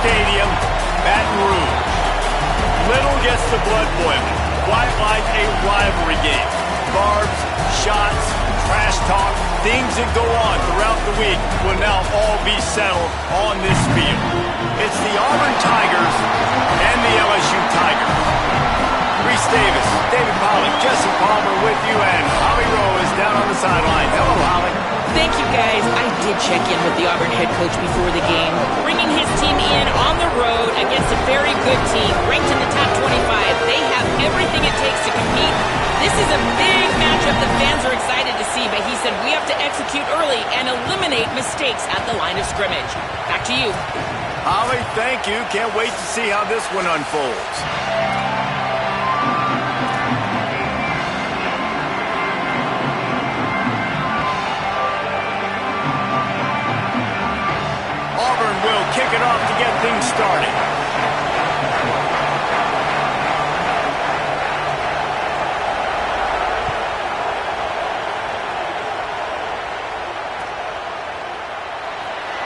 Stadium, Baton Rouge. Little gets the blood boiling, quite like a rivalry game. Barbs, shots, trash talk, things that go on throughout the week will now all be settled on this field. It's the Auburn Tigers and the LSU Tigers. Reese Davis, David Pollack, Jesse Palmer with you, and Holly Rowe is down on the sideline. Hello, Holly. Thank you, guys. I did check in with the Auburn head coach before the game, bringing his team in on the road against a very good team, ranked in the top 25. They have everything it takes to compete. This is a big matchup the fans are excited to see, but he said we have to execute early and eliminate mistakes at the line of scrimmage. Back to you. Holly, thank you. Can't wait to see how this one unfolds. Auburn will kick it off to get things started.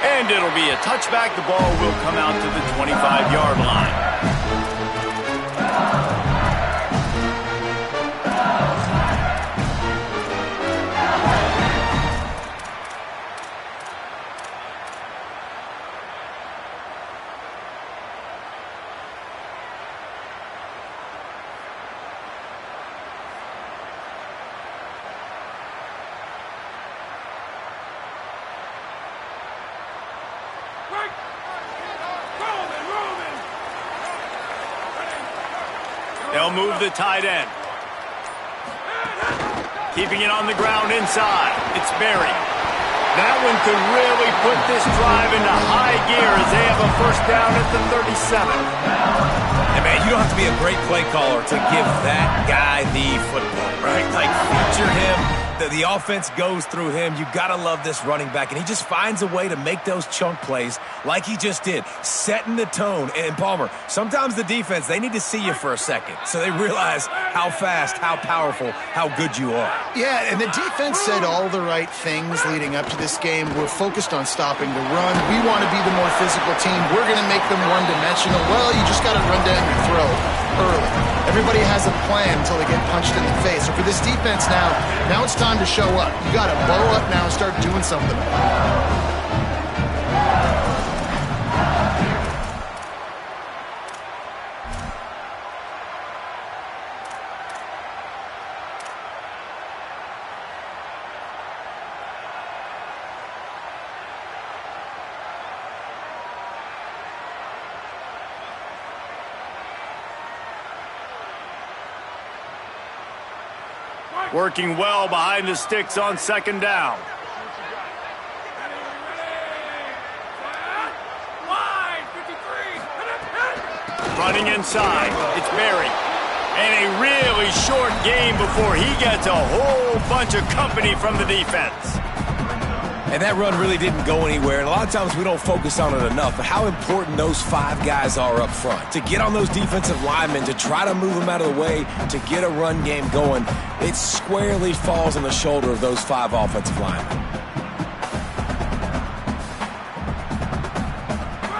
And it'll be a touchback. The ball will come out to the 25-yard line. They'll move the tight end. Keeping it on the ground inside. It's Berry. That one could really put this drive into high gear as they have a first down at the 37. And man, you don't have to be a great play caller to give that guy the football, right? Like, feature him. The offense goes through him. You got to love this running back. And he just finds a way to make those chunk plays like he just did, setting the tone. And Palmer, sometimes the defense, they need to see you for a second so they realize how fast, how powerful, how good you are. Yeah, and the defense said all the right things leading up to this game. We're focused on stopping the run. We want to be the more physical team. We're going to make them one-dimensional. Well, you just got to run down your throat early. Everybody has a plan until they get punched in the face. So for this defense now it's time to show up. You got to blow up now and start doing something. Working well behind the sticks on second down. Running inside. It's Berry. And a really short game before he gets a whole bunch of company from the defense. And that run really didn't go anywhere. And a lot of times we don't focus on it enough. But how important those five guys are up front. To get on those defensive linemen, to try to move them out of the way, to get a run game going, it squarely falls on the shoulder of those five offensive linemen.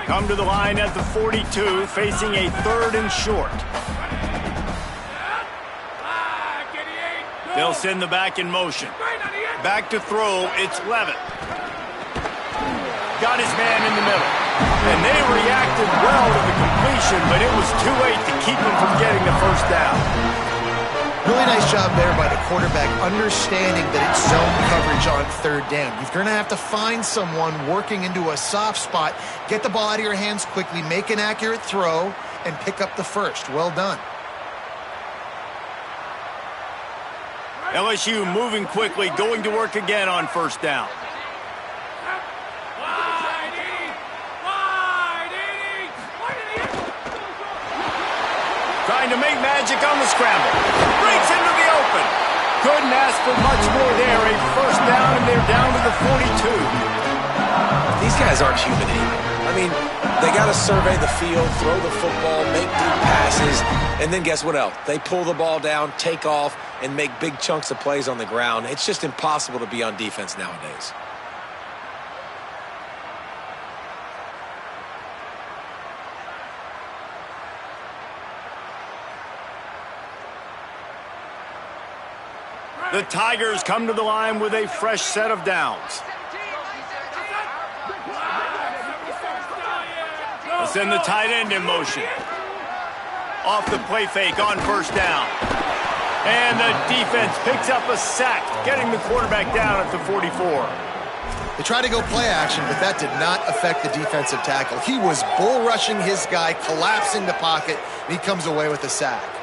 Come to the line at the 42, facing a third and short. They'll send the back in motion. Back to throw, it's Levitt. Got his man in the middle. And they reacted well to the completion, but it was too late to keep him from getting the first down. Really nice job there by the quarterback, understanding that it's zone coverage on third down. You're going to have to find someone working into a soft spot, get the ball out of your hands quickly, make an accurate throw, and pick up the first. Well done. LSU moving quickly, going to work again on first down. Trying to make magic on the scramble. Breaks into the open. Couldn't ask for much more there. A first down, and they're down to the 42. These guys aren't human either. I mean, they got to survey the field, throw the football, make deep passes, and then guess what else? They pull the ball down, take off, and make big chunks of plays on the ground. It's just impossible to be on defense nowadays. The Tigers come to the line with a fresh set of downs. They'll send the tight end in motion. Off the play fake on first down. And the defense picks up a sack, getting the quarterback down at the 44. They tried to go play action, but that did not affect the defensive tackle. He was bull rushing his guy, collapsing the pocket, and he comes away with a sack.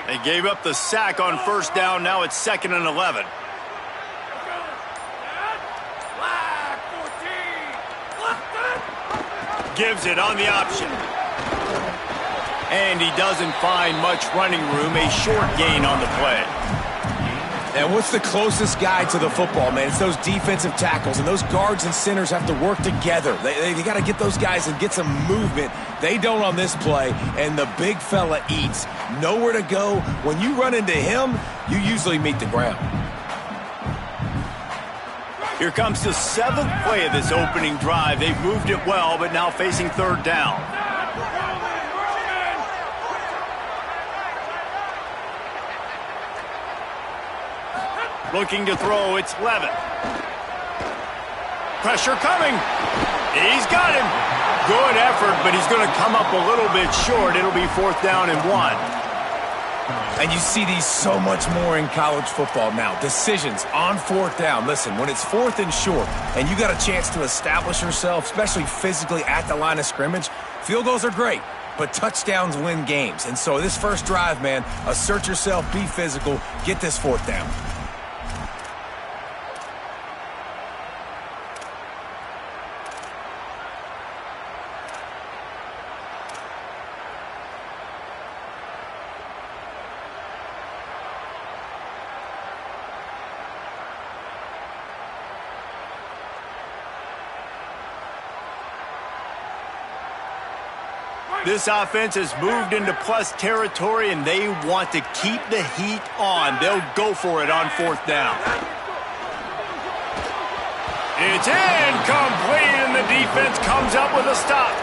They gave up the sack on first down. Now it's 2nd and 11. Gives it on the option. And he doesn't find much running room. A short gain on the play. And what's the closest guy to the football, man? It's those defensive tackles, and those guards and centers have to work together. They got to get those guys and get some movement. They don't on this play, and the big fella eats. Nowhere to go. When you run into him, you usually meet the ground. Here comes the 7th play of this opening drive. They've moved it well, but now facing 3rd down. Looking to throw, it's Levitt. Pressure coming. He's got him. Good effort, but he's going to come up a little bit short. It'll be 4th down and 1. And you see these so much more in college football now. Decisions on 4th down. Listen, when it's 4th and short and you got a chance to establish yourself, especially physically at the line of scrimmage, field goals are great, but touchdowns win games. And so this first drive, man, assert yourself, be physical, get this 4th down. This offense has moved into plus territory, and they want to keep the heat on. They'll go for it on 4th down. It's incomplete, and the defense comes up with a stop.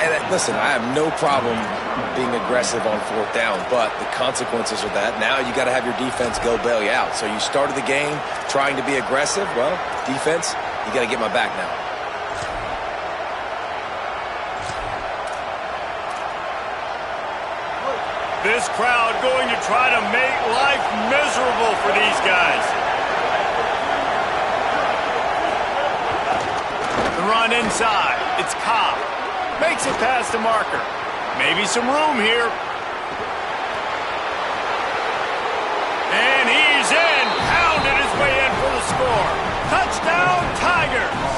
And listen, I have no problem being aggressive on 4th down, but the consequences of that, now you got to have your defense go bail you out. So you started the game trying to be aggressive. Well, defense, you got to get my back now. This crowd going to try to make life miserable for these guys. The run inside. It's Cobb. Makes it past the marker. Maybe some room here. And he's in. Pounded his way in for the score. Touchdown, Tigers.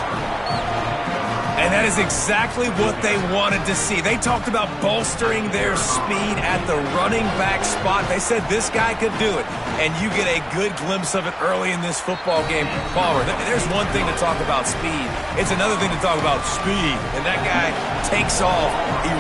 And that is exactly what they wanted to see. They talked about bolstering their speed at the running back spot. They said this guy could do it. And you get a good glimpse of it early in this football game. Palmer, there's one thing to talk about speed. It's another thing to talk about speed. And that guy takes off,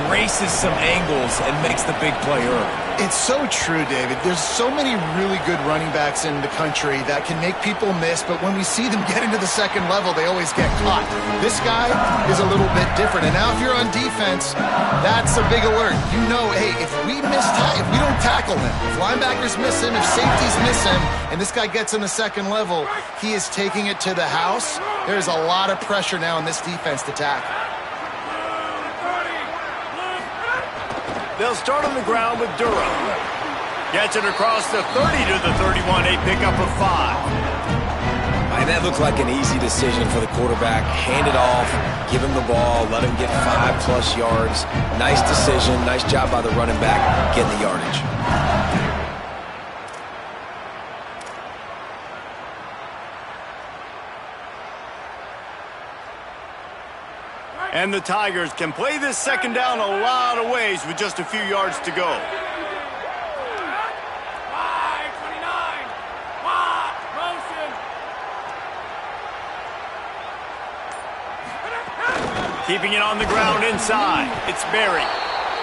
erases some angles, and makes the big play early. It's so true, David. There's so many really good running backs in the country that can make people miss, but when we see them get into the second level, they always get caught. This guy is a little bit different. And now if you're on defense, that's a big alert. You know, hey, if we don't tackle him, if linebackers miss him, if safeties miss him, and this guy gets in the second level, he is taking it to the house. There's a lot of pressure now in this defense to tackle. They'll start on the ground with Durham. Gets it across the 30 to the 31, a pickup of 5. And that looked like an easy decision for the quarterback. Hand it off, give him the ball, let him get 5+ yards. Nice decision, nice job by the running back, getting the yardage. And the Tigers can play this second down a lot of ways with just a few yards to go. Keeping it on the ground inside. It's Berry.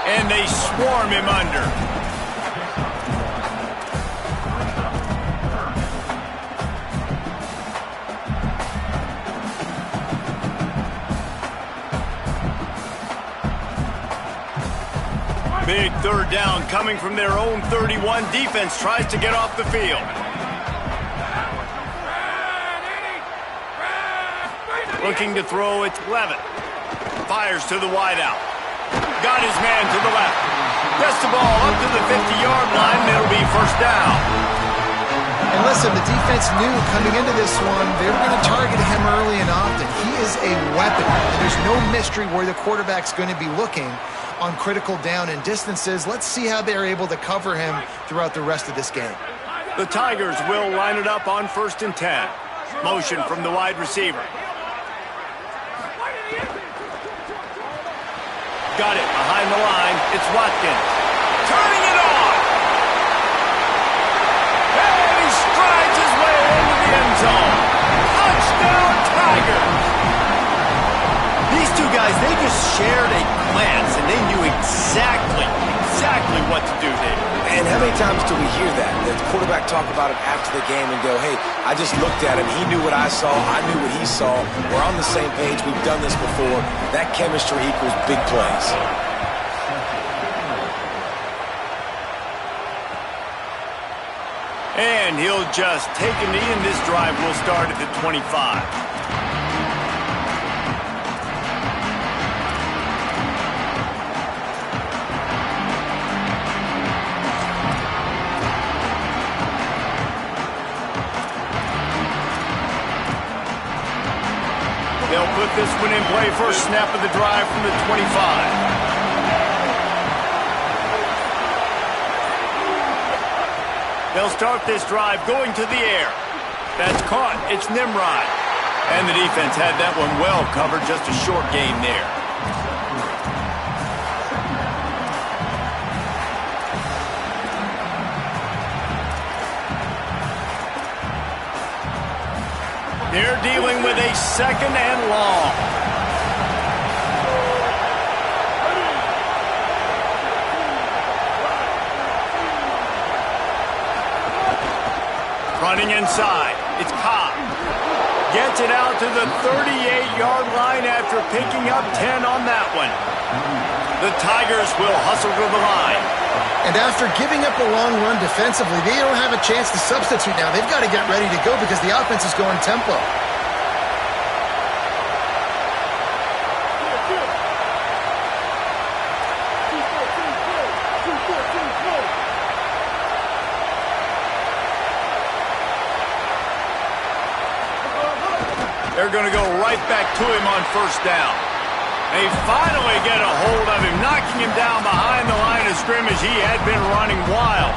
And they swarm him under. Big third down coming from their own 31. Defense tries to get off the field. Looking to throw, it's Levitt. Fires to the wideout. Got his man to the left. Gets the ball up to the 50-yard line, and it'll be first down. And listen, the defense knew coming into this one, they were going to target him early and often. He is a weapon, and there's no mystery where the quarterback's going to be looking on critical down and distances. Let's see how they're able to cover him throughout the rest of this game. The Tigers will line it up on 1st and 10. Motion from the wide receiver. Got it behind the line. It's Watkins. Turning it on. And he strides his way into the end zone. Touchdown, Tigers. These two guys, they just shared a glance, and they knew exactly what to do there. And how many times do we hear that? The quarterback talk about it after the game and go, hey, I just looked at him. He knew what I saw. I knew what he saw. We're on the same page. We've done this before. That chemistry equals big plays. And he'll just take a knee, and this drive will start at the 25. They'll put this one in play. First snap of the drive from the 25. They'll start this drive going to the air. That's caught. It's Nimrod. And the defense had that one well covered. Just a short gain there. They're dealing with a 2nd and long. Running inside. It's Cobb. Gets it out to the 38-yard line after picking up 10 on that one. The Tigers will hustle to the line. And after giving up a long run defensively, they don't have a chance to substitute now. They've got to get ready to go because the offense is going tempo. They're going to go right back to him on first down. They finally get a hold of him, knocking him down behind the line of scrimmage. He had been running wild.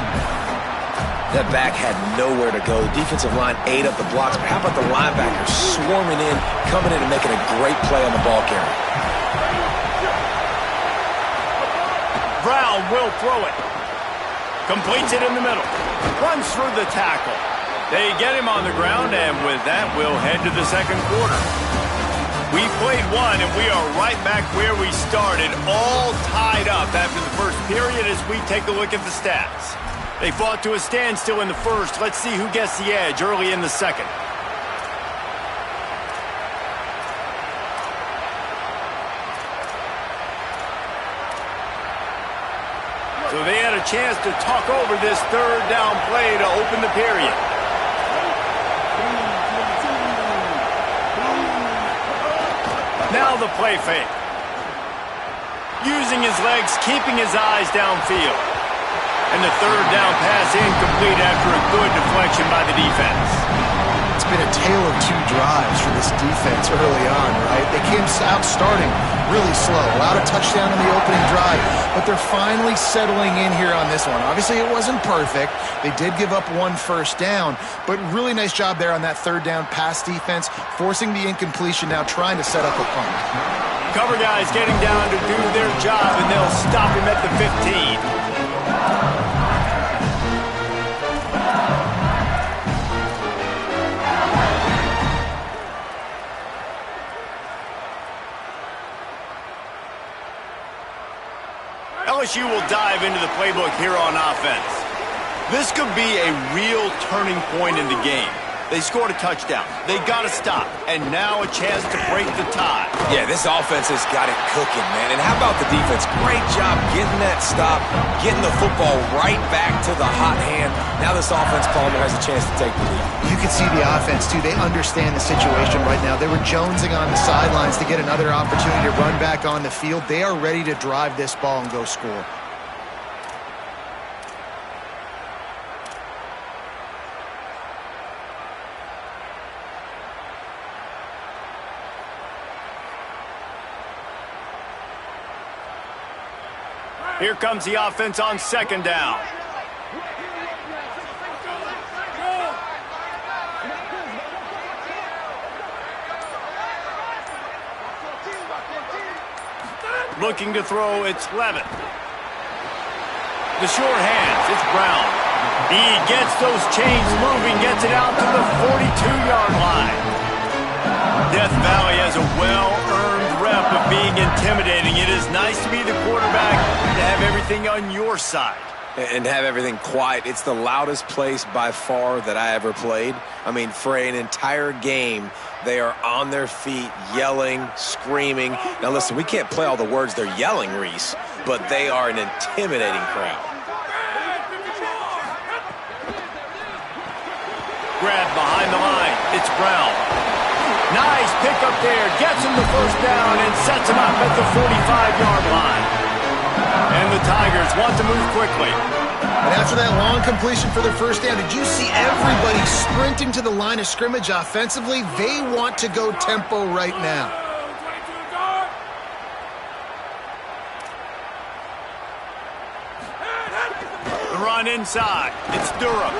That back had nowhere to go. The defensive line ate up the blocks. But how about the linebackers swarming in, coming in and making a great play on the ball carry? Brown will throw it. Completes it in the middle. Runs through the tackle. They get him on the ground, and with that, we'll head to the second quarter. We played one, and we are right back where we started, all tied up after the first period as we take a look at the stats. They fought to a standstill in the first. Let's see who gets the edge early in the second. So they had a chance to talk over this third down play to open the period. Now the play fake. Using his legs, keeping his eyes downfield. And the third down pass incomplete after a good deflection by the defense. It's been a tale of two drives for this defense early on, right? They came out starting really slow. Allowed a touchdown on the opening drive, but they're finally settling in here on this one. Obviously, it wasn't perfect. They did give up one first down, but really nice job there on that third down pass defense, forcing the incompletion, now trying to set up a punt. Cover guys getting down to do their job, and they'll stop him at the 15. LSU will dive into the playbook here on offense. This could be a real turning point in the game. They scored a touchdown. They got to stop. And now a chance to break the tie. Yeah, this offense has got it cooking, man. And how about the defense? Great job getting that stop, getting the football right back to the hot hand. Now this offense, Palmer, has a chance to take the lead. You can see the offense, too. They understand the situation right now. They were jonesing on the sidelines to get another opportunity to run back on the field. They are ready to drive this ball and go score. Here comes the offense on second down. Looking to throw, it's Levitt. The short hands, it's Brown. He gets those chains moving, gets it out to the 42-yard line. Death Valley has a well-earned rep of being intimidating. It is nice to be the quarterback, to have everything on your side. And have everything quiet. It's the loudest place by far that I ever played. I mean, for an entire game, they are on their feet, yelling, screaming. Now listen, we can't play all the words they're yelling, Reese, but they are an intimidating crowd. Grab behind the line, it's Brown. Nice pick up there, gets him the first down and sets him up at the 45-yard line. And the Tigers want to move quickly. And after that long completion for their first down, did you see everybody sprinting to the line of scrimmage offensively? They want to go tempo right now. The run inside, it's Durham.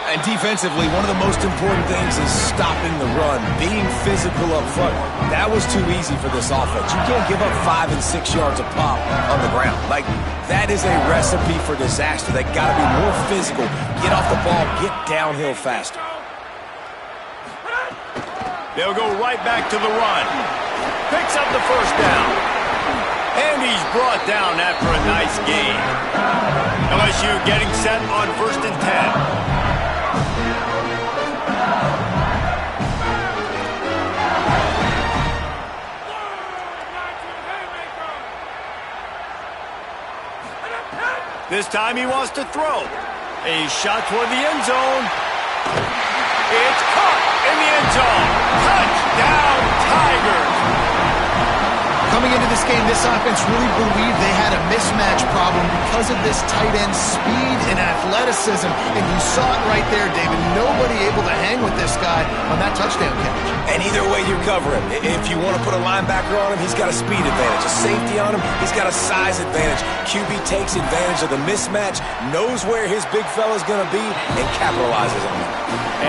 And defensively, one of the most important things is stopping the run, being physical up front. That was too easy for this offense. You can't give up 5 and 6 yards a pop on the ground. Like, that is a recipe for disaster. They got to be more physical, get off the ball, get downhill faster. They'll go right back to the run. Picks up the first down. And he's brought down after a nice gain. LSU getting set on 1st and 10. This time he wants to throw. A shot toward the end zone. It's caught in the end zone. Touchdown, Tigers. Coming into this game, this offense really believed they had a mismatch problem because of this tight end speed and athleticism. And you saw it right there, David. Nobody able to hang with this guy on that touchdown catch. And either way you cover him. If you want to put a linebacker on him, he's got a speed advantage. A safety on him, he's got a size advantage. QB takes advantage of the mismatch, knows where his big fella's going to be, and capitalizes on it.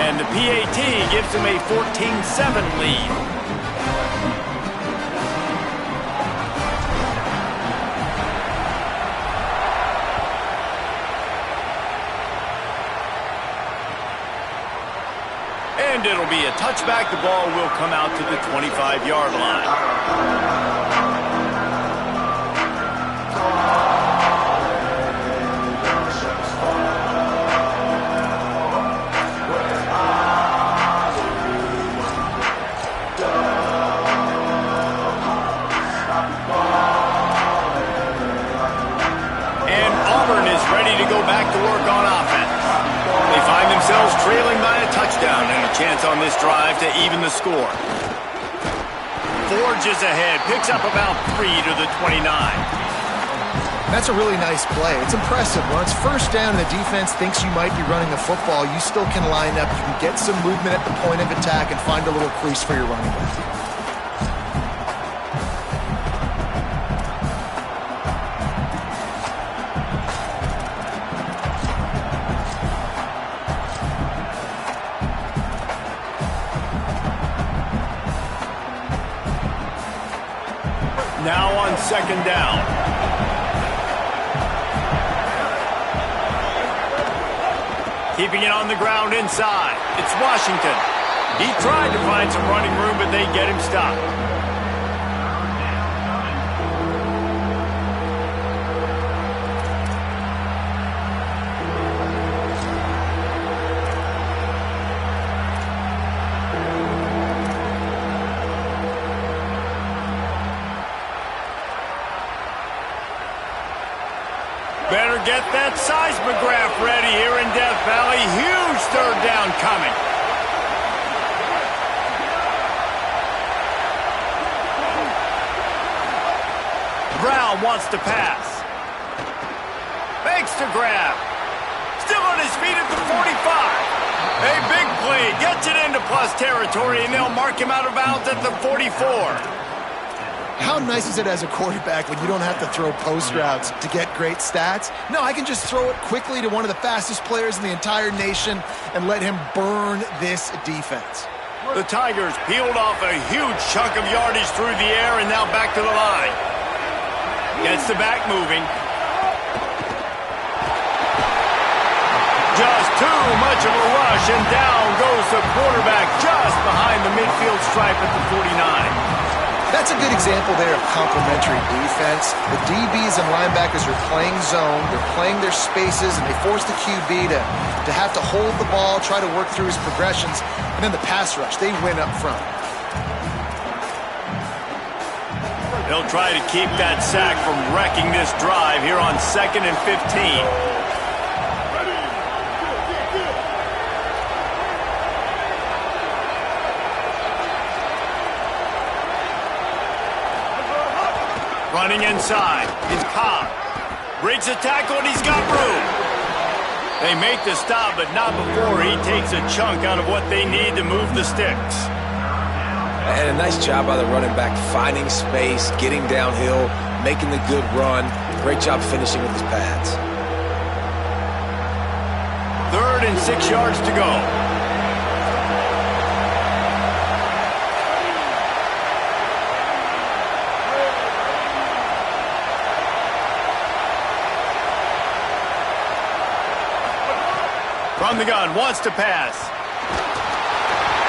And the PAT gives him a 14-7 lead. And it'll be a touchback. The ball will come out to the 25-yard line. And Auburn is ready to go back to work on offense. They find themselves trailing by a touchdown and a chance on this drive to even the score. Forges ahead, picks up about 3 to the 29. That's a really nice play. It's impressive. When it's first down and the defense thinks you might be running the football, you still can line up. You can get some movement at the point of attack and find a little crease for your running back. Now on second down. Keeping it on the ground inside. It's Washington. He tried to find some running room, but they get him stopped. Better get that seismograph ready here in Death Valley. Huge third down coming. Brown wants to pass. Makes the grab. Still on his feet at the 45. A big play. Gets it into plus territory, and they'll mark him out of bounds at the 44. How nice is it as a quarterback when you don't have to throw post routes to get great stats? No, I can just throw it quickly to one of the fastest players in the entire nation and let him burn this defense. The Tigers peeled off a huge chunk of yardage through the air and now back to the line. Gets the back moving. Just too much of a rush, and down goes the quarterback just behind the midfield stripe at the 49. That's a good example there of complementary defense. The DBs and linebackers are playing zone, they're playing their spaces, and they force the QB to have to hold the ball, try to work through his progressions, and then the pass rush, they win up front. They'll try to keep that sack from wrecking this drive here on 2nd and 15. Running inside is Cobb. Breaks a tackle, and he's got room. They make the stop, but not before he takes a chunk out of what they need to move the sticks. And a nice job by the running back, finding space, getting downhill, making the good run. Great job finishing with his pads. 3rd and 6 yards to go. From the gun, wants to pass.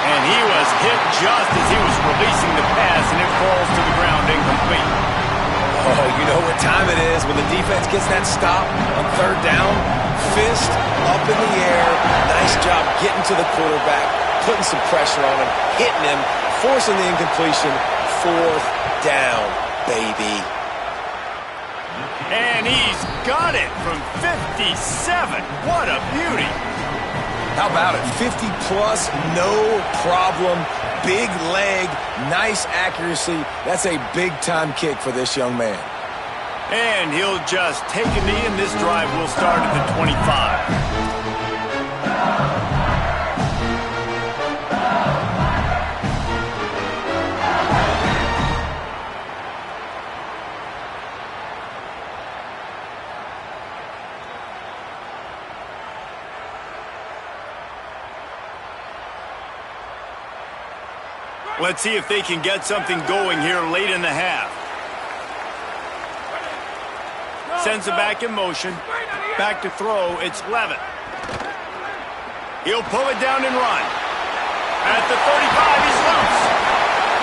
And he was hit just as he was releasing the pass, and it falls to the ground incomplete. Oh, you know what time it is when the defense gets that stop on 3rd down. Fist up in the air. Nice job getting to the quarterback, putting some pressure on him, hitting him, forcing the incompletion. 4th down, baby. And he's got it from 57. What a beauty. How about it? 50-plus, no problem. Big leg, nice accuracy. That's a big-time kick for this young man. And he'll just take a knee, and this drive will start at the 25. Let's see if they can get something going here late in the half. Sends it back in motion. Back to throw. It's Levitt. He'll pull it down and run. At the 35, he's loose.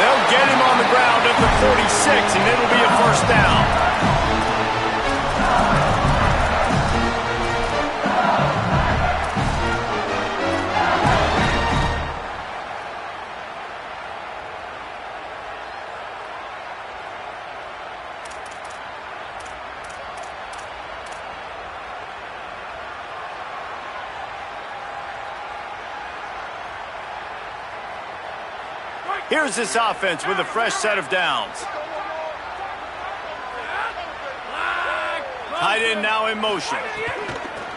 They'll get him on the ground at the 46, and it'll be a 1st down. Here's this offense with a fresh set of downs. Tight end now in motion.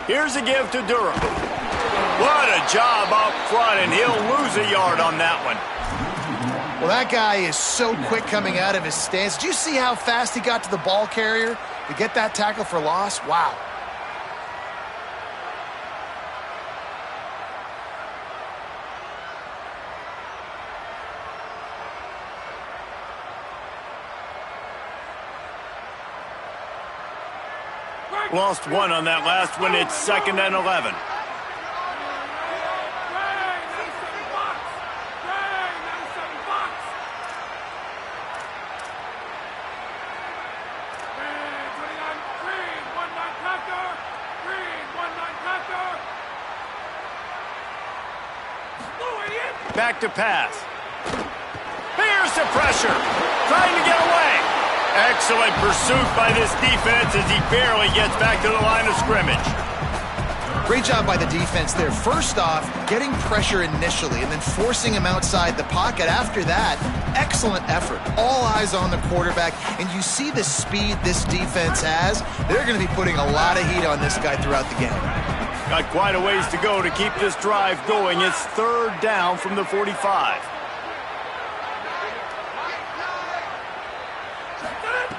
Here's a give to Durham. What a job up front, and he'll lose a yard on that one. Well, that guy is so quick coming out of his stance. Did you see how fast he got to the ball carrier to get that tackle for loss? Wow. Lost one on that last one. It's 2nd and 11. Back to pass. Here's the pressure. Trying to get away. Excellent pursuit by this defense as he barely gets back to the line of scrimmage. Great job by the defense there. First off, getting pressure initially and then forcing him outside the pocket. After that, excellent effort. All eyes on the quarterback, and you see the speed this defense has. They're going to be putting a lot of heat on this guy throughout the game. Got quite a ways to go to keep this drive going. It's third down from the 45.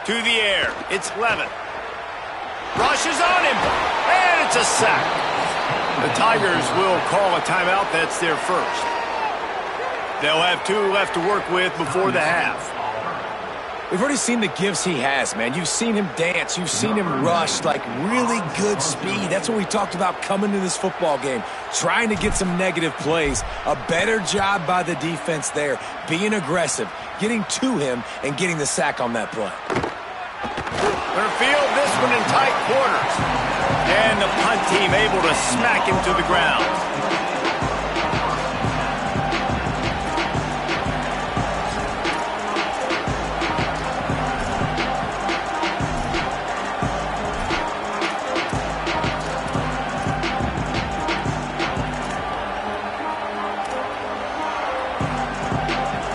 To the air, it's Levin. Rushes on him, and it's a sack. The Tigers will call a timeout. That's their first. They'll have 2 left to work with before the half. We've already seen the gifts he has, man. You've seen him dance. You've seen him rush, like really good speed. That's what we talked about coming to this football game, trying to get some negative plays. A better job by the defense there, being aggressive, getting to him, and getting the sack on that play. They'll field this one in tight quarters. And the punt team able to smack him to the ground.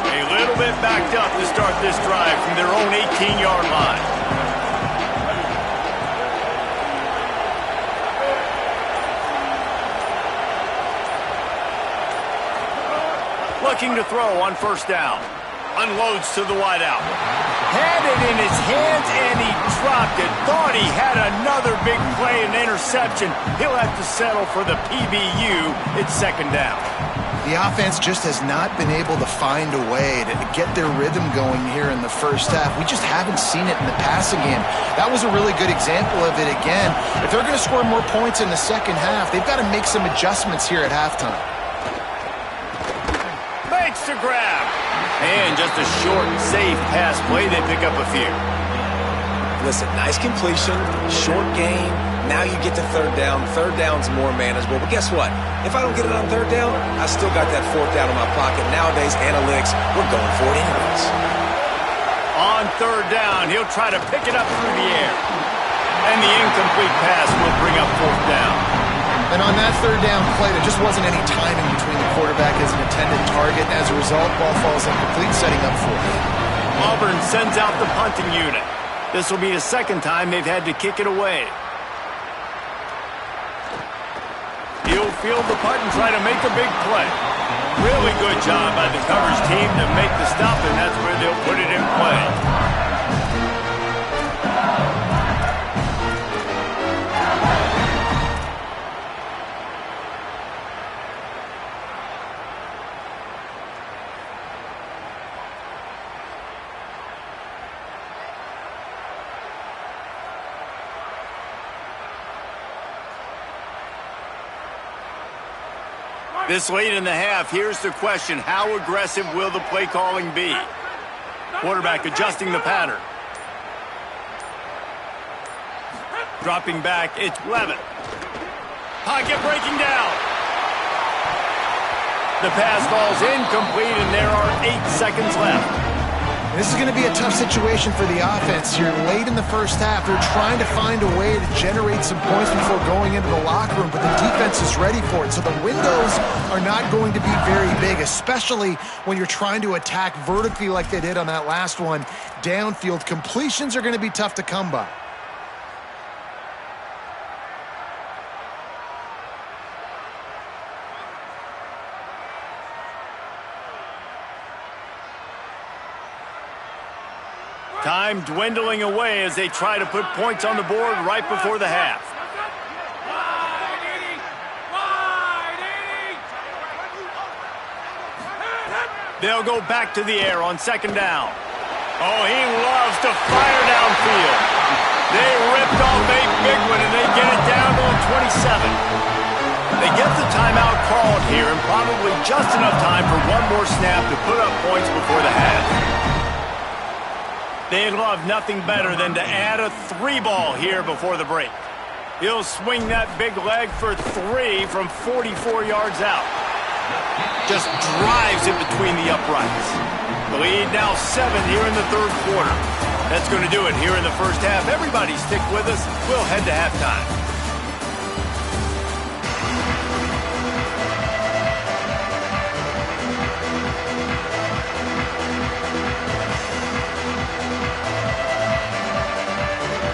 A little bit backed up to start this drive from their own 18-yard line. Looking to throw on first down. Unloads to the wideout. Had it in his hands and he dropped it. Thought he had another big play and interception. He'll have to settle for the PBU. It's second down. The offense just has not been able to find a way to get their rhythm going here in the first half. We just haven't seen it in the passing game. That was a really good example of it again. If they're going to score more points in the second half, they've got to make some adjustments here at halftime. To grab. And just a short, safe pass play. They pick up a few. Listen, nice completion, short game. Now you get to third down. Third down's more manageable. But guess what? If I don't get it on third down, I still got that fourth down in my pocket. Nowadays, analytics, we're going for it anyways. On third down, he'll try to pick it up through the air. And the incomplete pass will bring up fourth down. And on that third down play, there just wasn't any timing between the quarterback as an intended target. As a result, ball falls incomplete, setting up for it. Auburn sends out the punting unit. This will be the second time they've had to kick it away. He'll field the punt and try to make a big play. Really good job by the coverage team to make the stop, and that's where they'll put it in play. This late in the half, here's the question. How aggressive will the play calling be? Quarterback adjusting the pattern. Dropping back, it's Levin. Pocket breaking down. The pass falls incomplete, and there are 8 seconds left. This is going to be a tough situation for the offense here. Late in the first half, they're trying to find a way to generate some points before going into the locker room, but the defense is ready for it. So the windows are not going to be very big, especially when you're trying to attack vertically like they did on that last one. Downfield completions are going to be tough to come by. Time dwindling away as they try to put points on the board right before the half. They'll go back to the air on second down. Oh, he loves to fire downfield. They ripped off a big one, and they get it down to 27. They get the timeout called here, and probably just enough time for one more snap to put up points before the half. They'd love nothing better than to add a 3-ball here before the break. He'll swing that big leg for 3 from 44 yards out. Just drives it between the uprights. The lead now 7 here in the third quarter. That's going to do it here in the first half. Everybody stick with us. We'll head to halftime.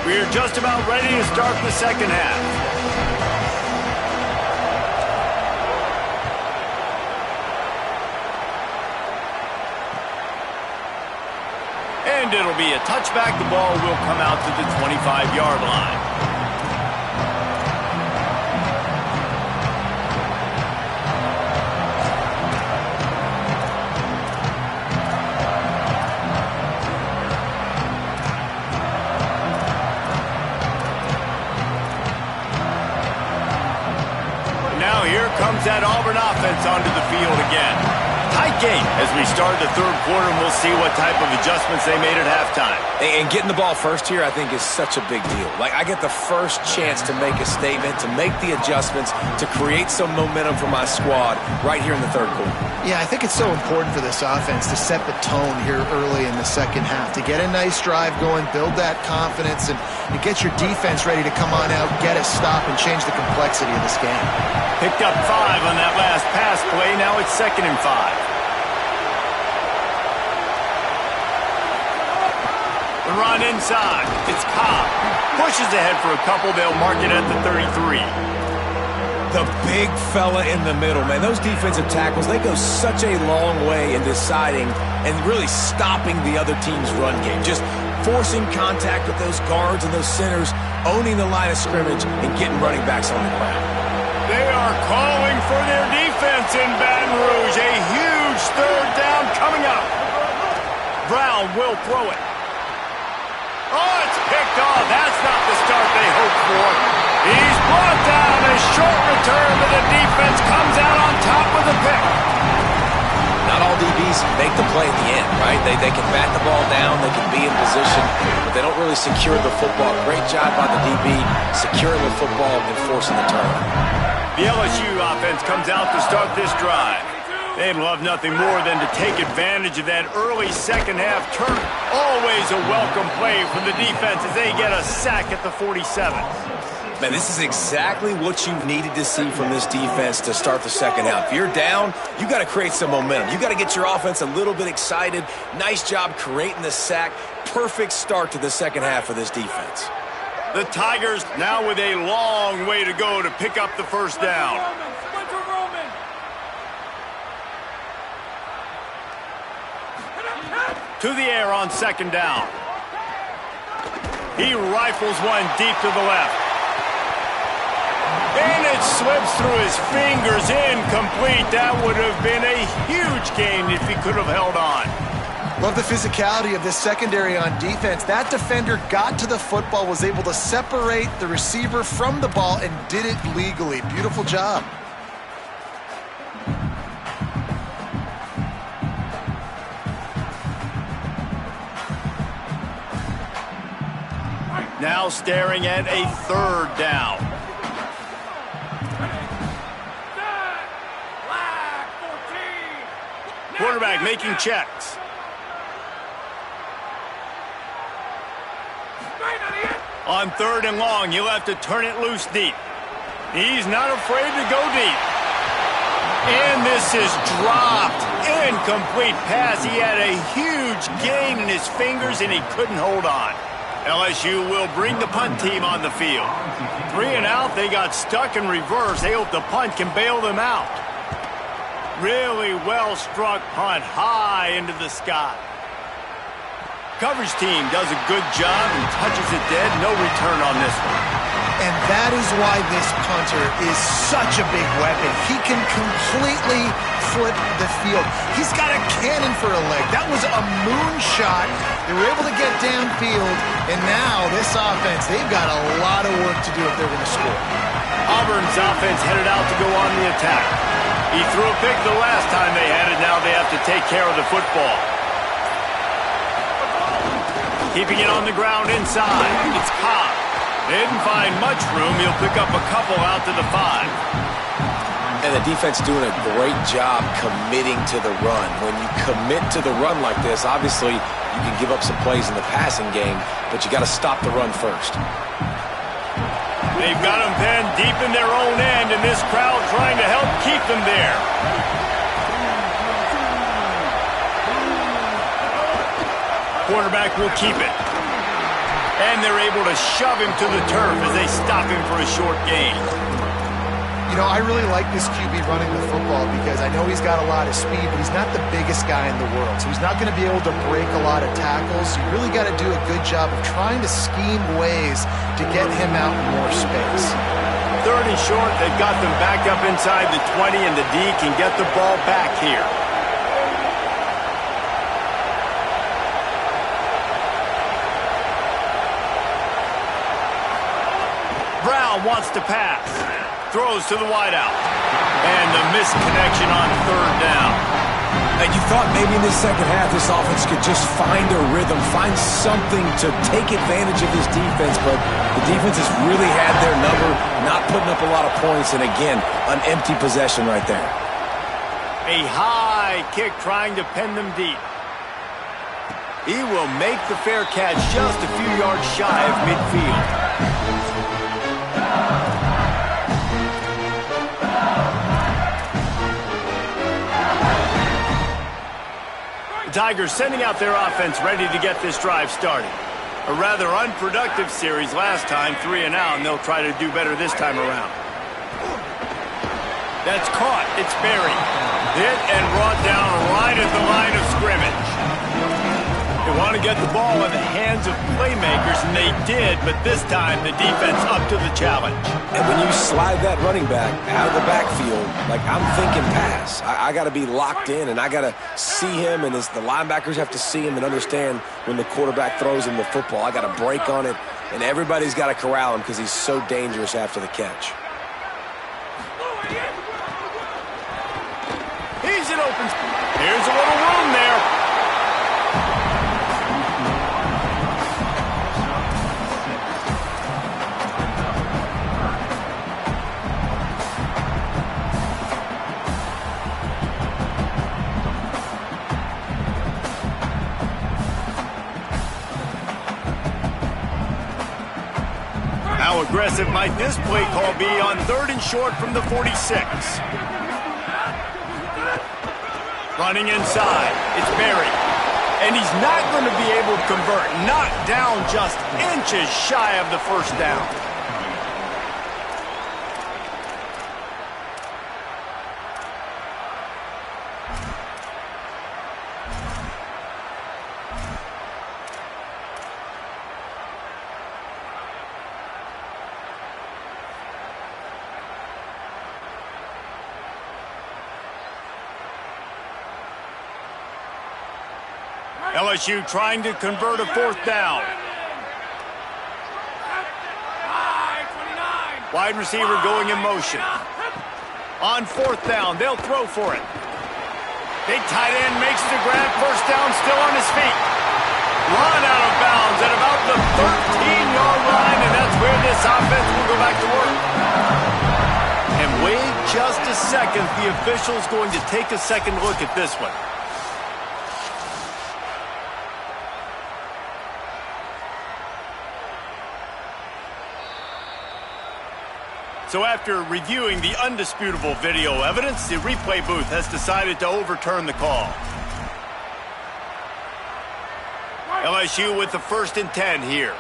We're just about ready to start the second half. And it'll be a touchback. The ball will come out to the 25-yard line. Now here comes that Auburn offense onto the field again. Tight game as we start the third quarter, and we'll see what type of adjustments they made at halftime. And getting the ball first here, I think, is such a big deal. Like, I get the first chance to make a statement, to make the adjustments, to create some momentum for my squad right here in the third quarter. Yeah, I think it's so important for this offense to set the tone here early in the second half, to get a nice drive going, build that confidence, and get your defense ready to come on out, get a stop, and change the complexity of this game. Picked up 5 on that last pass play. Now it's 2nd and 5. The run inside. It's Cobb. Pushes ahead for a couple. They'll mark it at the 33. The big fella in the middle, man. Those defensive tackles, they go such a long way in deciding and really stopping the other team's run game. Just forcing contact with those guards and those centers, owning the line of scrimmage, and getting running backs on the ground. They are calling for their defense in Baton Rouge. A huge third down coming up. Brown will throw it. Oh, it's picked off. That's not the start they hoped for. He's brought down. A short return, but the defense comes out on top with a pick. Not all DBs make the play at the end, right? They can bat the ball down, they can be in position, but they don't really secure the football. Great job by the DB securing the football and forcing the turnover. The LSU offense comes out to start this drive. They'd love nothing more than to take advantage of that early second half turn. Always a welcome play from the defense as they get a sack at the 47. Man, this is exactly what you needed to see from this defense to start the second half. If you're down, you got to create some momentum. You got to get your offense a little bit excited. Nice job creating the sack. Perfect start to the second half for this defense. The Tigers now with a long way to go to pick up the first down. To the air on second down. He rifles one deep to the left. And it slips through his fingers, incomplete. That would have been a huge gain if he could have held on. Love the physicality of this secondary on defense. That defender got to the football, was able to separate the receiver from the ball, and did it legally. Beautiful job. Now staring at a third down. Quarterback making checks. On third and long, you'll have to turn it loose deep. He's not afraid to go deep. And this is dropped. Incomplete pass. He had a huge gain in his fingers, and he couldn't hold on. LSU will bring the punt team on the field. 3 and out. They got stuck in reverse. They hope the punt can bail them out. Really well-struck punt high into the sky. Coverage team does a good job and touches it dead. No return on this one. And that is why this punter is such a big weapon. He can completely flip the field. He's got a cannon for a leg. That was a moonshot. They were able to get downfield, and now this offense, they've got a lot of work to do if they're going to score. Auburn's offense headed out to go on the attack. He threw a pick the last time they had it. Now they have to take care of the football. Keeping it on the ground inside. It's Cobb. They didn't find much room. He'll pick up a couple out to the 5. And the defense doing a great job committing to the run. When you commit to the run like this, obviously you You can give up some plays in the passing game, but you got to stop the run first. They've got them pinned deep in their own end, and this crowd trying to help keep them there. Quarterback will keep it. And they're able to shove him to the turf as they stop him for a short gain. You know, I really like this QB running the football because I know he's got a lot of speed, but he's not the biggest guy in the world. So he's not going to be able to break a lot of tackles. So you really got to do a good job of trying to scheme ways to get him out in more space. 3rd and short, they've got them back up inside the 20, and the D can get the ball back here. Brown wants to pass. Throws to the wideout. And the misconnection on 3rd down. And you thought maybe in the second half this offense could just find a rhythm, find something to take advantage of this defense, but the defense has really had their number, not putting up a lot of points, and again, an empty possession right there. A high kick trying to pin them deep. He will make the fair catch just a few yards shy of midfield. The Tigers sending out their offense ready to get this drive started. A rather unproductive series last time, 3 and out, and they'll try to do better this time around. That's caught. It's buried. Hit and brought down right at the line of scrimmage. They want to get the ball in the hands of playmakers, and they did, but this time the defense up to the challenge. And when you slide that running back out of the backfield, like I'm thinking pass. I got to be locked in, and I got to see him, and the linebackers have to see him and understand when the quarterback throws him the football. I got to break on it, and everybody's got to corral him because he's so dangerous after the catch. He's an open. Here's a little room there. How aggressive might this play call be on 3rd and short from the 46? Running inside. It's buried. And he's not going to be able to convert. Knocked down just inches shy of the 1st down. LSU trying to convert a 4th down. Wide receiver going in motion. On 4th down, they'll throw for it. Big tight end makes the grab. 1st down, still on his feet. Run out of bounds at about the 13-yard line, and that's where this offense will go back to work. And wait just a second. The official's going to take a second look at this one. So after reviewing the undisputable video evidence, the replay booth has decided to overturn the call. LSU with the 1st and 10 here.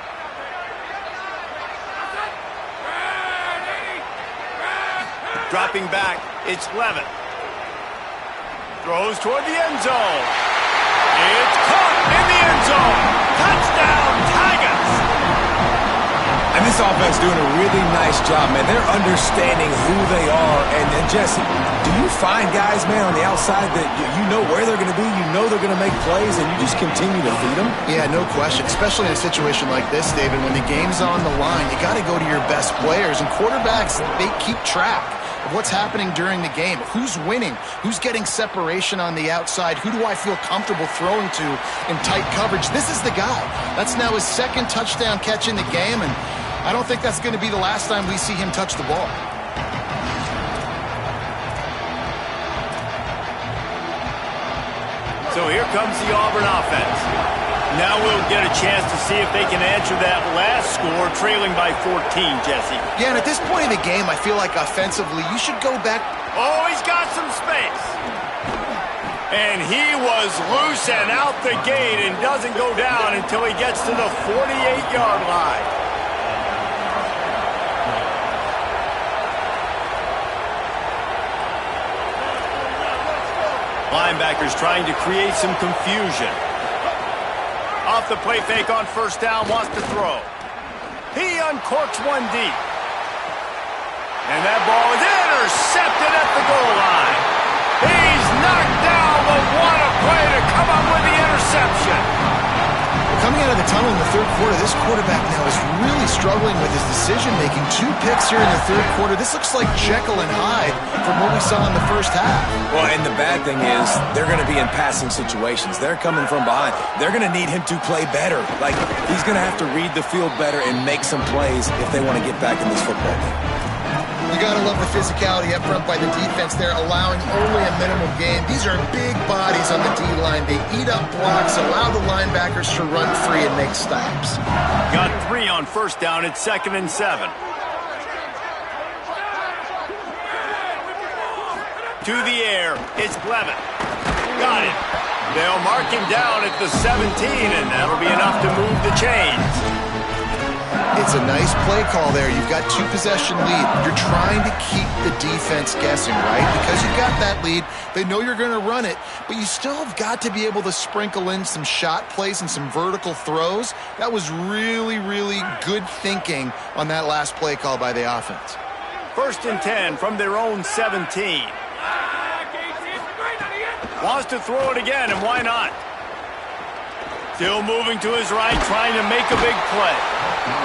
Dropping back, it's Levitt. Throws toward the end zone. It's caught in the end zone. Touchdown, Tigers! And this offense doing a really nice job, man. They're understanding who they are. And Jesse, do you find guys, man, on the outside that you know where they're going to be, you know they're going to make plays, and you just continue to feed them? Yeah, no question, especially in a situation like this, David, when the game's on the line, you got to go to your best players. And quarterbacks, they keep track of what's happening during the game. Who's winning? Who's getting separation on the outside? Who do I feel comfortable throwing to in tight coverage? This is the guy. That's now his 2nd touchdown catch in the game, and I don't think that's going to be the last time we see him touch the ball. So here comes the Auburn offense. Now we'll get a chance to see if they can answer that last score, trailing by 14, Jesse. Yeah, and at this point in the game, I feel like offensively, you should go back. Oh, he's got some space. And he was loose and out the gate and doesn't go down until he gets to the 48-yard line. Linebackers trying to create some confusion. Off the play fake on first down, wants to throw. He uncorks one deep. And that ball is intercepted at the goal line. He's knocked down, but what a play to come up with the interception. Coming out of the tunnel in the third quarter, this quarterback now is really struggling with his decision-making. 2 picks here in the third quarter. This looks like Jekyll and Hyde from what we saw in the first half. Well, and the bad thing is they're going to be in passing situations. They're coming from behind. They're going to need him to play better. Like, he's going to have to read the field better and make some plays if they want to get back in this football game. You got to love the physicality up front by the defense there, allowing only a minimal gain. These are big bodies on the D-line. They eat up blocks, allow the linebackers to run free and make stops. Got 3 on first down. It's 2nd and 7. To the air. It's Blevin. Got it. They'll mark him down at the 17, and that'll be enough to move the chains. It's a nice play call there. You've got 2-possession lead. You're trying to keep the defense guessing, right? Because you've got that lead. They know you're going to run it, but you still have got to be able to sprinkle in some shot plays and some vertical throws. That was really, really good thinking on that last play call by the offense. 1st and 10 from their own 17. Wants to throw it again, and why not? Still moving to his right, trying to make a big play.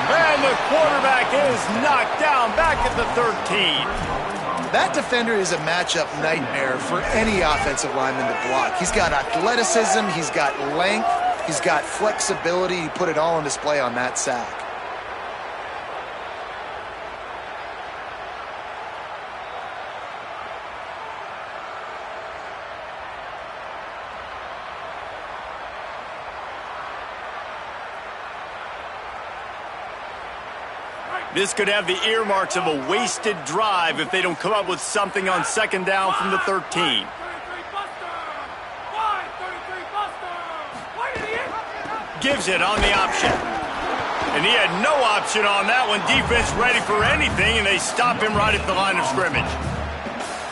And the quarterback is knocked down back at the 13. That defender is a matchup nightmare for any offensive lineman to block. He's got athleticism, he's got length, he's got flexibility. He put it all on display on that sack. This could have the earmarks of a wasted drive if they don't come up with something on 2nd down from the 13. Gives it on the option. And he had no option on that one. Defense ready for anything, and they stop him right at the line of scrimmage.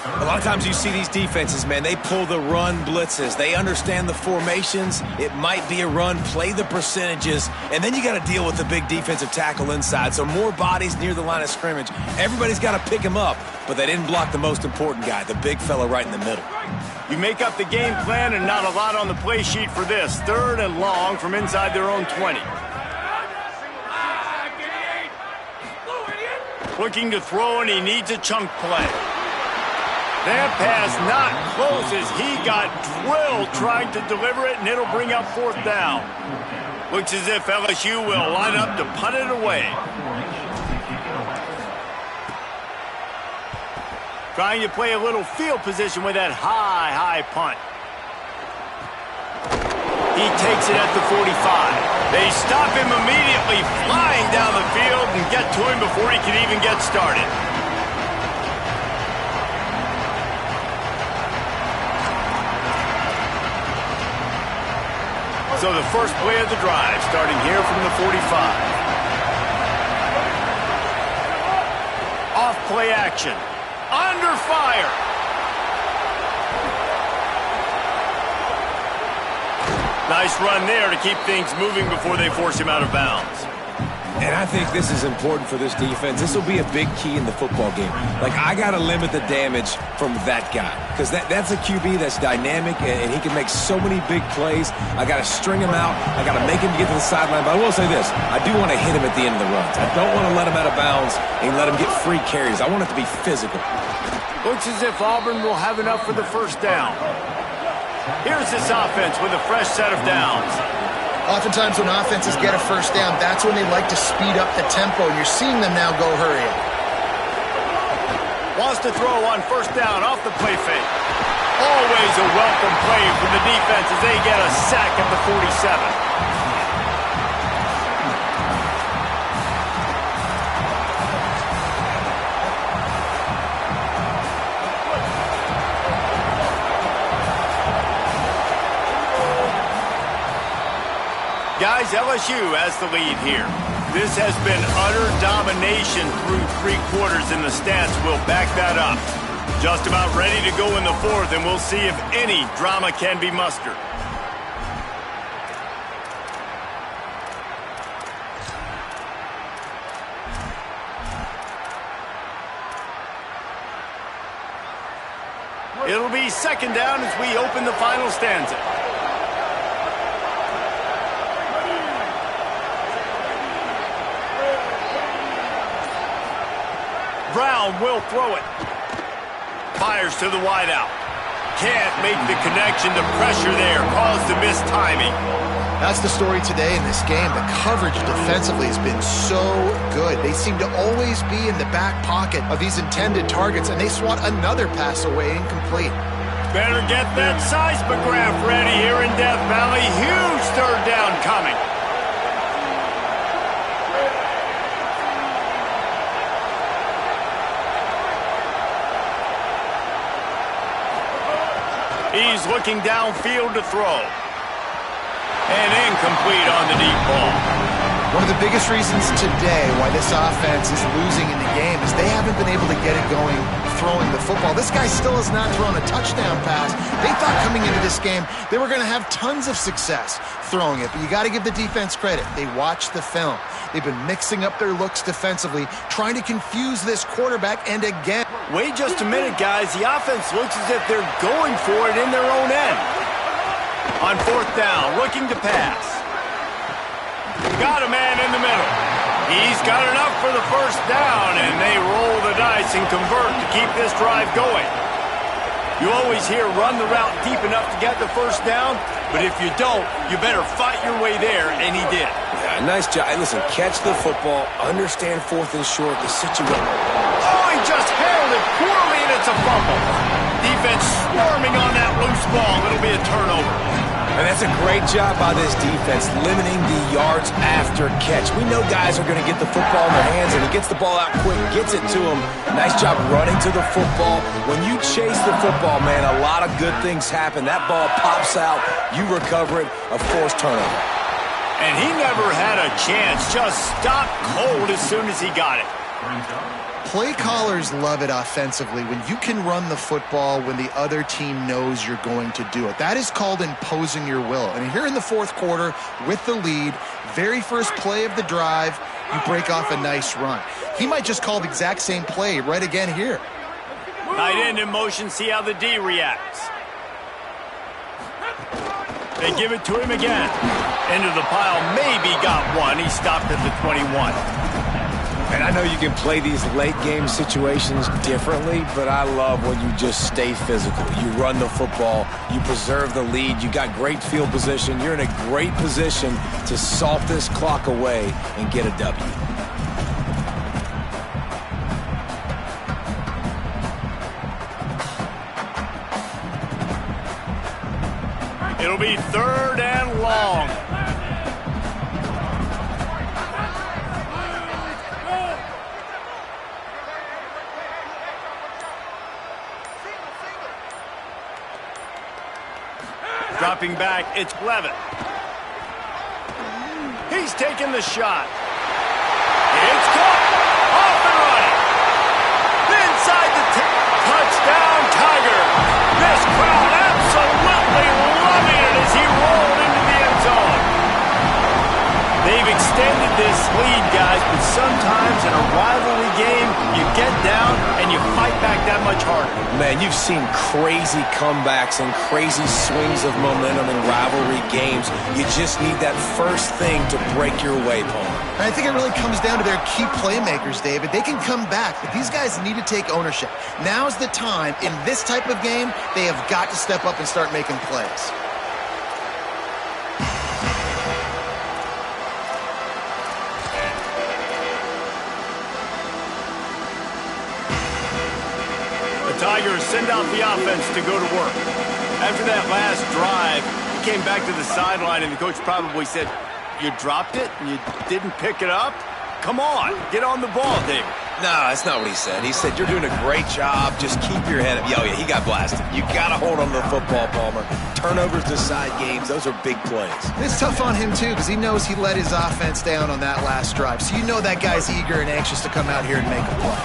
A lot of times you see these defenses, man, they pull the run blitzes. They understand the formations. It might be a run, play the percentages, and then you got to deal with the big defensive tackle inside. So more bodies near the line of scrimmage. Everybody's got to pick him up, but they didn't block the most important guy, the big fella right in the middle. You make up the game plan and not a lot on the play sheet for this. 3rd and long from inside their own 20. Looking to throw, and he needs a chunk play. That pass not close as he got drilled trying to deliver it, and it'll bring up 4th down. Looks as if LSU will line up to punt it away. Trying to play a little field position with that high punt. He takes it at the 45. They stop him immediately, flying down the field and get to him before he can even get started. So the first play of the drive, starting here from the 45. Off play action. Under fire. Nice run there to keep things moving before they force him out of bounds. And I think this is important for this defense. This will be a big key in the football game. Like, I got to limit the damage from that guy because that's a QB that's dynamic, and he can make so many big plays. I got to string him out. I got to make him get to the sideline. But I will say this. I do want to hit him at the end of the runs. I don't want to let him out of bounds and let him get free carries. I want it to be physical. Looks as if Auburn will have enough for the first down. Here's this offense with a fresh set of downs. Oftentimes when offenses get a first down, that's when they like to speed up the tempo. You're seeing them now go hurry up. Wants to throw on first down off the play fake. Always a welcome play for the defense as they get a sack at the 47. LSU has the lead here. This has been utter domination through 3 quarters, and the stats will back that up. Just about ready to go in the 4th, and we'll see if any drama can be mustered. It'll be 2nd down as we open the final stanza. Brown will throw it. Fires to the wideout. Can't make the connection. The pressure there caused the missed timing. That's the story today in this game. The coverage defensively has been so good. They seem to always be in the back pocket of these intended targets, and they swat another pass away incomplete. Better get that seismograph ready here in Death Valley. Huge 3rd down coming. He's looking downfield to throw. And incomplete on the deep ball. One of the biggest reasons today why this offense is losing in the game is they haven't been able to get it going throwing the football. This guy still has not thrown a touchdown pass. They thought coming into this game they were going to have tons of success throwing it, but you got to give the defense credit. They watched the film. They've been mixing up their looks defensively, trying to confuse this quarterback, and again. Wait just a minute, guys. The offense looks as if they're going for it in their own end. On 4th down, looking to pass. Got a man in the middle. He's got enough for the 1st down, and they roll the dice and convert to keep this drive going. You always hear run the route deep enough to get the 1st down, but if you don't, you better fight your way there, and he did. Yeah, nice job. Listen, catch the football, understand 4th and short, the situation. Oh, he just held it poorly, and it's a fumble. Defense swarming on that loose ball. It'll be a turnover. And that's a great job by this defense, limiting the yards after catch. We know guys are going to get the football in their hands, and he gets the ball out quick, gets it to him. Nice job running to the football. When you chase the football, man, a lot of good things happen. That ball pops out, you recover it, a forced turnover. And he never had a chance, just stopped cold as soon as he got it. Play callers love it offensively when you can run the football when the other team knows you're going to do it. That is called imposing your will. And here in the 4th quarter with the lead, very first play of the drive, you break off a nice run. He might just call the exact same play right again here. Tight end in motion, see how the D reacts. They give it to him again. Into the pile, maybe got one. He stopped at the 21. And I know you can play these late-game situations differently, but I love when you just stay physical. You run the football, you preserve the lead, you got great field position, you're in a great position to salt this clock away and get a W. It'll be 3rd and long. Dropping back, it's Levitt. He's taking the shot. It's caught. Off and running. Inside the touchdown, Tiger. This crowd absolutely loving it as he rolled into the end zone. They've extended this lead, guys, but sometimes in a rivalry game, you get down and you fight back that much harder. Man, you've seen crazy comebacks and crazy swings of momentum in rivalry games. You just need that first thing to break your way, Palmer. And I think it really comes down to their key playmakers, David. They can come back, but these guys need to take ownership. Now's the time. In this type of game, they have got to step up and start making plays. Tigers send out the offense to go to work. After that last drive, he came back to the sideline, and the coach probably said, "You dropped it and you didn't pick it up? Come on, get on the ball, David." No, that's not what he said. He said, you're doing a great job. Just keep your head up. Oh, yeah, he got blasted. You got to hold on to the football, Palmer. Turnovers decide games. Those are big plays. It's tough on him, too, because he knows he let his offense down on that last drive. So you know that guy's eager and anxious to come out here and make a play.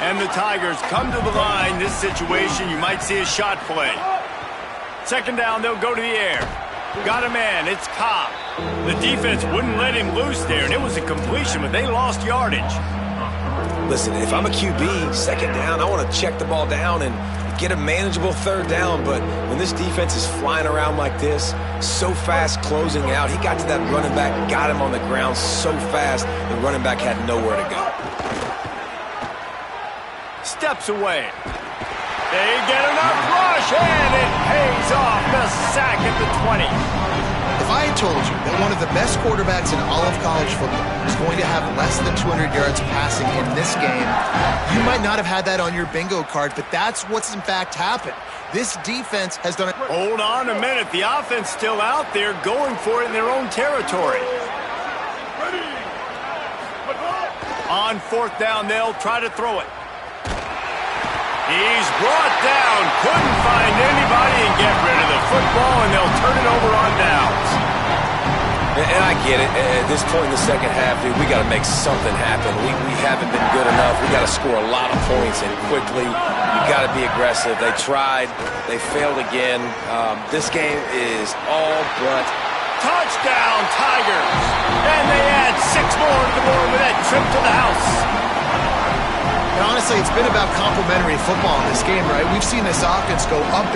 And the Tigers come to the line. This situation, you might see a shot play. Second down, they'll go to the air. Got a man. It's Cobb. The defense wouldn't let him loose there, and it was a completion, but they lost yardage. Listen, if I'm a QB, second down, I want to check the ball down and get a manageable third down. But when this defense is flying around like this, so fast closing out, he got to that running back, got him on the ground so fast, the running back had nowhere to go. Steps away. They get enough rush, and it pays off. The sack at the 20. If I had told you that one of the best quarterbacks in all of college football was going to have less than 200 yards passing in this game, you might not have had that on your bingo card, but that's what's in fact happened. This defense has done it. Hold on a minute. The offense still out there going for it in their own territory. On fourth down, they'll try to throw it. He's brought down, couldn't find anybody and get rid of the football, and they'll turn it over on downs. And I get it. At this point in the second half, dude, we got to make something happen. We haven't been good enough. We got to score a lot of points and quickly. You got to be aggressive. They tried. They failed again. This game is all but touchdown, Tigers. And they add 6 more to the board with that trip to the house. And honestly, it's been about complementary football in this game, right? We've seen this offense go up